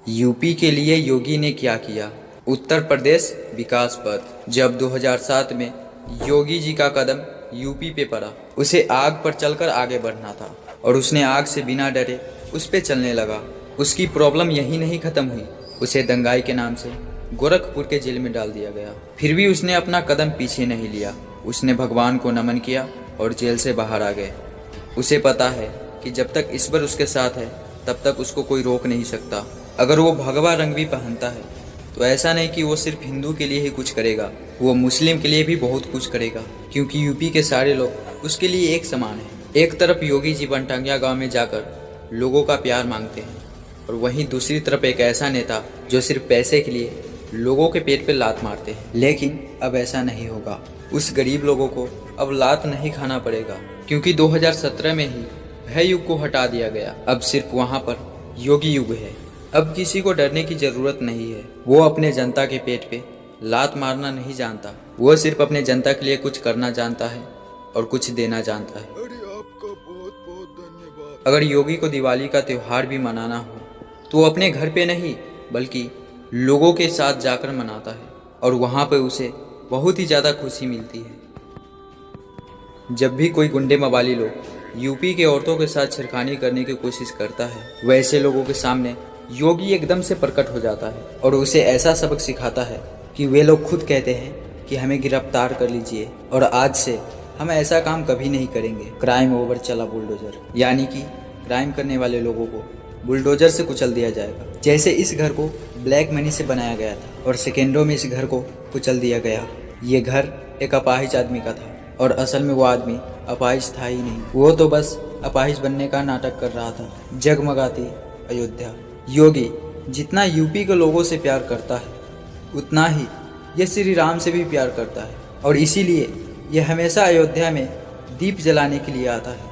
UP के लिए योगी ने क्या किया। उत्तर प्रदेश विकास पथ। जब 2007 में योगी जी का कदम यूपी पे पड़ा, उसे आग पर चलकर आगे बढ़ना था और उसने आग से बिना डरे उस पे चलने लगा। उसकी प्रॉब्लम यही नहीं खत्म हुई, उसे दंगाई के नाम से गोरखपुर के जेल में डाल दिया गया। फिर भी उसने अपना कदम पीछे नहीं लिया। उसने भगवान को नमन किया और जेल से बाहर आ गए। उसे पता है कि जब तक ईश्वर उसके साथ है तब तक उसको कोई रोक नहीं सकता। अगर वो भगवा रंग भी पहनता है तो ऐसा नहीं कि वो सिर्फ हिंदू के लिए ही कुछ करेगा, वो मुस्लिम के लिए भी बहुत कुछ करेगा, क्योंकि यूपी के सारे लोग उसके लिए एक समान हैं। एक तरफ योगी जी बनटांगिया गांव में जाकर लोगों का प्यार मांगते हैं और वहीं दूसरी तरफ एक ऐसा नेता जो सिर्फ पैसे के लिए लोगों के पेट पे लात मारते हैं। लेकिन अब ऐसा नहीं होगा। उस गरीब लोगों को अब लात नहीं खाना पड़ेगा, क्योंकि 2017 में ही भय युग को हटा दिया गया। अब सिर्फ वहाँ पर योगी युग है। अब किसी को डरने की जरूरत नहीं है। वो अपने जनता के पेट पे लात मारना नहीं जानता, वो सिर्फ अपने जनता के लिए कुछ करना जानता है और कुछ देना जानता है। अरे आपका बहुत बहुत धन्यवाद। अगर योगी को दिवाली का त्यौहार भी मनाना हो तो वो अपने घर पे नहीं बल्कि लोगों के साथ जाकर मनाता है और वहाँ पे उसे बहुत ही ज़्यादा खुशी मिलती है। जब भी कोई गुंडे मवाली लोग यूपी के औरतों के साथ छेड़खानी करने की कोशिश करता है, वैसे लोगों के सामने योगी एकदम से प्रकट हो जाता है और उसे ऐसा सबक सिखाता है कि वे लोग खुद कहते हैं कि हमें गिरफ्तार कर लीजिए और आज से हम ऐसा काम कभी नहीं करेंगे। क्राइम ओवर चला बुलडोजर, यानी कि क्राइम करने वाले लोगों को बुलडोजर से कुचल दिया जाएगा। जैसे इस घर को ब्लैक मनी से बनाया गया था और सेकेंडों में इस घर को कुचल दिया गया। ये घर एक अपाहिज आदमी का था और असल में वो आदमी अपाहिज था ही नहीं, वो तो बस अपाहिज बनने का नाटक कर रहा था। जगमगाती अयोध्या। योगी जितना यूपी के लोगों से प्यार करता है उतना ही ये श्री राम से भी प्यार करता है और इसीलिए ये हमेशा अयोध्या में दीप जलाने के लिए आता है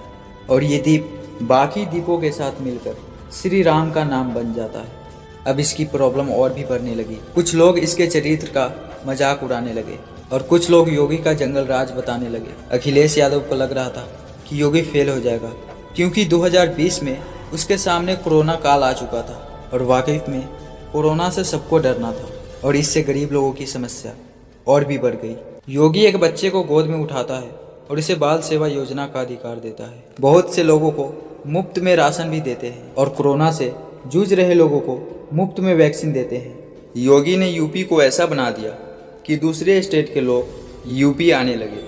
और ये दीप बाकी दीपों के साथ मिलकर श्री राम का नाम बन जाता है। अब इसकी प्रॉब्लम और भी बढ़ने लगी। कुछ लोग इसके चरित्र का मजाक उड़ाने लगे और कुछ लोग योगी का जंगल राज बताने लगे। अखिलेश यादव को लग रहा था कि योगी फेल हो जाएगा, क्योंकि 2020 में उसके सामने कोरोना काल आ चुका था और वाकई में कोरोना से सबको डरना था और इससे गरीब लोगों की समस्या और भी बढ़ गई। योगी एक बच्चे को गोद में उठाता है और इसे बाल सेवा योजना का अधिकार देता है। बहुत से लोगों को मुफ्त में राशन भी देते हैं और कोरोना से जूझ रहे लोगों को मुफ्त में वैक्सीन देते हैं। योगी ने यूपी को ऐसा बना दिया कि दूसरे स्टेट के लोग यूपी आने लगे।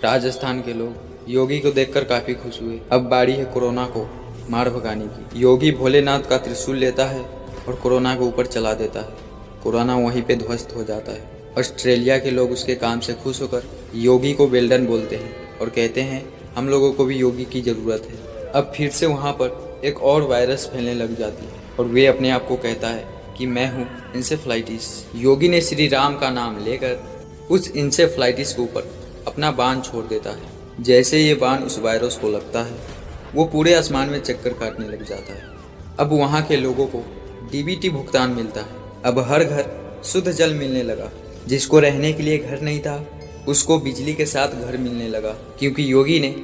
राजस्थान के लोग योगी को देखकर काफ़ी खुश हुए। अब बारी है कोरोना को मार भगाने की। योगी भोलेनाथ का त्रिशूल लेता है और कोरोना को ऊपर चला देता है। कोरोना वहीं पे ध्वस्त हो जाता है। ऑस्ट्रेलिया के लोग उसके काम से खुश होकर योगी को वेल्डन बोलते हैं और कहते हैं हम लोगों को भी योगी की ज़रूरत है। अब फिर से वहाँ पर एक और वायरस फैलने लग जाती है और वे अपने आप को कहता है कि मैं हूँ इंसेफ्लाइटिस। योगी ने श्री राम का नाम लेकर उस इंसेफ्लाइटिस के ऊपर अपना बाण छोड़ देता है। जैसे ये बाण उस वायरस को लगता है वो पूरे आसमान में चक्कर काटने लग जाता है। अब वहाँ के लोगों को डीबीटी भुगतान मिलता है। अब हर घर शुद्ध जल मिलने लगा। जिसको रहने के लिए घर नहीं था उसको बिजली के साथ घर मिलने लगा, क्योंकि योगी ने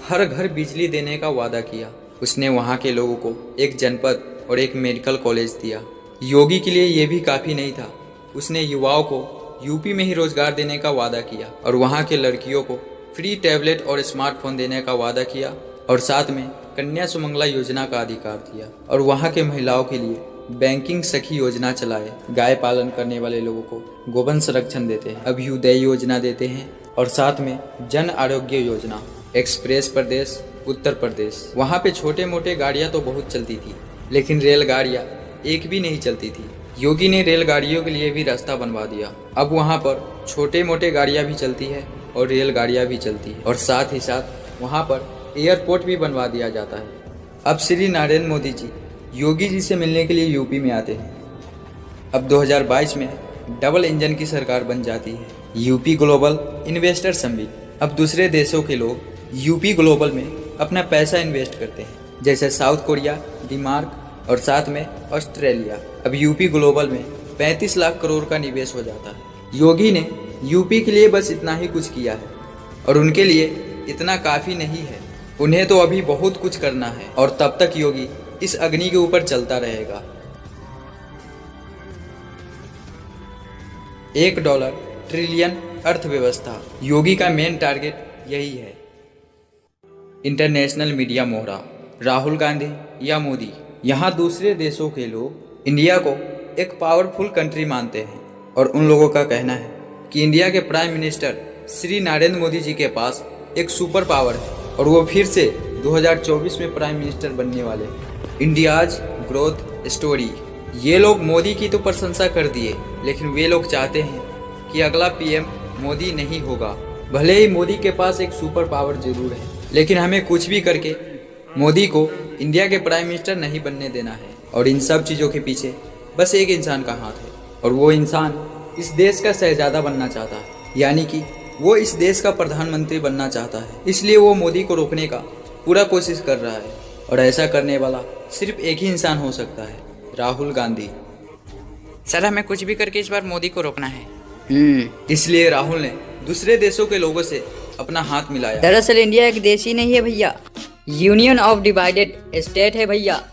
हर घर बिजली देने का वादा किया। उसने वहाँ के लोगों को एक जनपद और एक मेडिकल कॉलेज दिया। योगी के लिए ये भी काफ़ी नहीं था, उसने युवाओं को यूपी में ही रोजगार देने का वादा किया और वहाँ के लड़कियों को फ्री टैबलेट और स्मार्टफोन देने का वादा किया और साथ में कन्या सुमंगला योजना का अधिकार दिया और वहाँ के महिलाओं के लिए बैंकिंग सखी योजना चलाए। गाय पालन करने वाले लोगों को गोवंश संरक्षण देते हैं। अभ्युदय योजना देते हैं और साथ में जन आरोग्य योजना। एक्सप्रेस प्रदेश उत्तर प्रदेश। वहाँ पे छोटे मोटे गाड़ियाँ तो बहुत चलती थी, लेकिन रेलगाड़ियाँ एक भी नहीं चलती थी। योगी ने रेलगाड़ियों के लिए भी रास्ता बनवा दिया। अब वहाँ पर छोटे मोटे गाड़ियाँ भी चलती है और रेलगाड़ियाँ भी चलती है और साथ ही साथ वहाँ पर एयरपोर्ट भी बनवा दिया जाता है। अब श्री नरेंद्र मोदी जी योगी जी से मिलने के लिए यूपी में आते हैं। अब 2022 में डबल इंजन की सरकार बन जाती है। UP global investor summit. अब दूसरे देशों के लोग यूपी ग्लोबल में अपना पैसा इन्वेस्ट करते हैं, जैसे साउथ कोरिया, डेनमार्क और साथ में ऑस्ट्रेलिया। अब यूपी ग्लोबल में 35 लाख करोड़ का निवेश हो जाता है। योगी ने यूपी के लिए बस इतना ही कुछ किया है और उनके लिए इतना काफ़ी नहीं है। उन्हें तो अभी बहुत कुछ करना है और तब तक योगी इस अग्नि के ऊपर चलता रहेगा। $1 ट्रिलियन अर्थव्यवस्था। योगी का मेन टारगेट यही है। इंटरनेशनल मीडिया मोहरा, राहुल गांधी या मोदी। यहाँ दूसरे देशों के लोग इंडिया को एक पावरफुल कंट्री मानते हैं और उन लोगों का कहना है कि इंडिया के प्राइम मिनिस्टर श्री नरेंद्र मोदी जी के पास एक सुपर पावर है और वो फिर से 2024 में प्राइम मिनिस्टर बनने वाले हैं। India's growth story. ये लोग मोदी की तो प्रशंसा कर दिए, लेकिन वे लोग चाहते हैं कि अगला पीएम मोदी नहीं होगा। भले ही मोदी के पास एक सुपर पावर जरूर है, लेकिन हमें कुछ भी करके मोदी को इंडिया के प्राइम मिनिस्टर नहीं बनने देना है। और इन सब चीज़ों के पीछे बस एक इंसान का हाथ है और वो इंसान इस देश का शहजादा बनना चाहता है, यानी कि वो इस देश का प्रधानमंत्री बनना चाहता है। इसलिए वो मोदी को रोकने का पूरा कोशिश कर रहा है और ऐसा करने वाला सिर्फ एक ही इंसान हो सकता है, राहुल गांधी। सर हमें कुछ भी करके इस बार मोदी को रोकना है। इसलिए राहुल ने दूसरे देशों के लोगों से अपना हाथ मिलाया। दरअसल इंडिया एक देश ही नहीं है भैया, यूनियन ऑफ डिवाइडेड स्टेट है भैया।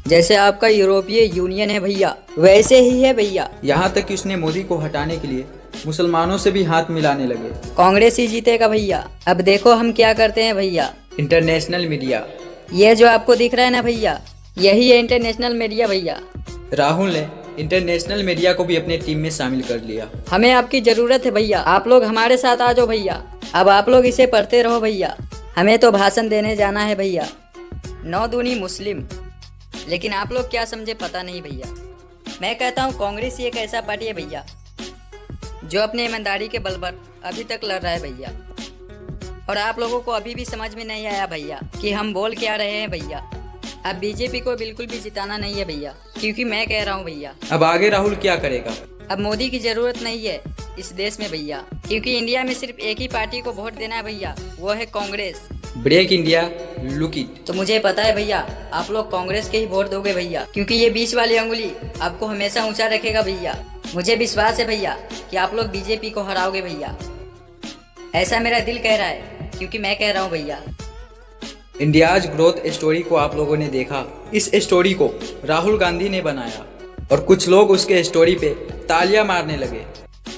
जैसे आपका यूरोपीय यूनियन है भैया, वैसे ही है भैया। यहाँ तक कि उसने मोदी को हटाने के लिए मुसलमानों से भी हाथ मिलाने लगे। कांग्रेस ही जीतेगा भैया। अब देखो हम क्या करते हैं भैया। International media. ये जो आपको दिख रहा है ना भैया, यही है इंटरनेशनल मीडिया भैया। राहुल ने इंटरनेशनल मीडिया को भी अपने टीम में शामिल कर लिया। हमें आपकी जरूरत है भैया, आप लोग हमारे साथ आ जाओ भैया। अब आप लोग इसे पढ़ते रहो भैया, हमें तो भाषण देने जाना है भैया। 9 दूनी मुस्लिम, लेकिन आप लोग क्या समझे पता नहीं भैया। मैं कहता हूँ कांग्रेस ही एक ऐसा पार्टी है भैया जो अपने ईमानदारी के बल पर अभी तक लड़ रहा है भैया। और आप लोगों को अभी भी समझ में नहीं आया भैया कि हम बोल क्या रहे हैं भैया। अब बीजेपी को बिल्कुल भी जिताना नहीं है भैया, क्योंकि मैं कह रहा हूँ भैया। अब आगे राहुल क्या करेगा? अब मोदी की जरूरत नहीं है इस देश में भैया, क्योंकि इंडिया में सिर्फ एक ही पार्टी को वोट देना है भैया, वो है Congress. Break India, look it. तो मुझे पता है भैया, आप लोग कांग्रेस के ही वोट दोगे भैया, क्योंकि ये बीच वाली अंगुली आपको हमेशा ऊंचा रखेगा भैया। मुझे विश्वास है भैया कि आप लोग बीजेपी को हराओगे भैया। ऐसा मेरा दिल कह रहा है, क्योंकि मैं कह रहा हूँ भैया। इंडियाज ग्रोथ स्टोरी को आप लोगों ने देखा। इस स्टोरी को राहुल गांधी ने बनाया और कुछ लोग उसके स्टोरी पे तालियां मारने लगे।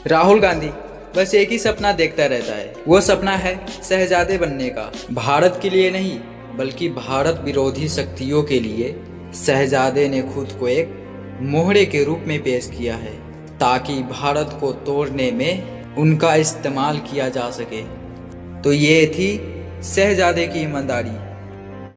राहुल गांधी बस एक ही सपना देखता रहता है, वो सपना है शहजादे बनने का। भारत के लिए नहीं, बल्कि भारत विरोधी शक्तियों के लिए शहजादे ने खुद को एक मोहरे के रूप में पेश किया है, ताकि भारत को तोड़ने में उनका इस्तेमाल किया जा सके। तो ये थी शहजादे की ईमानदारी।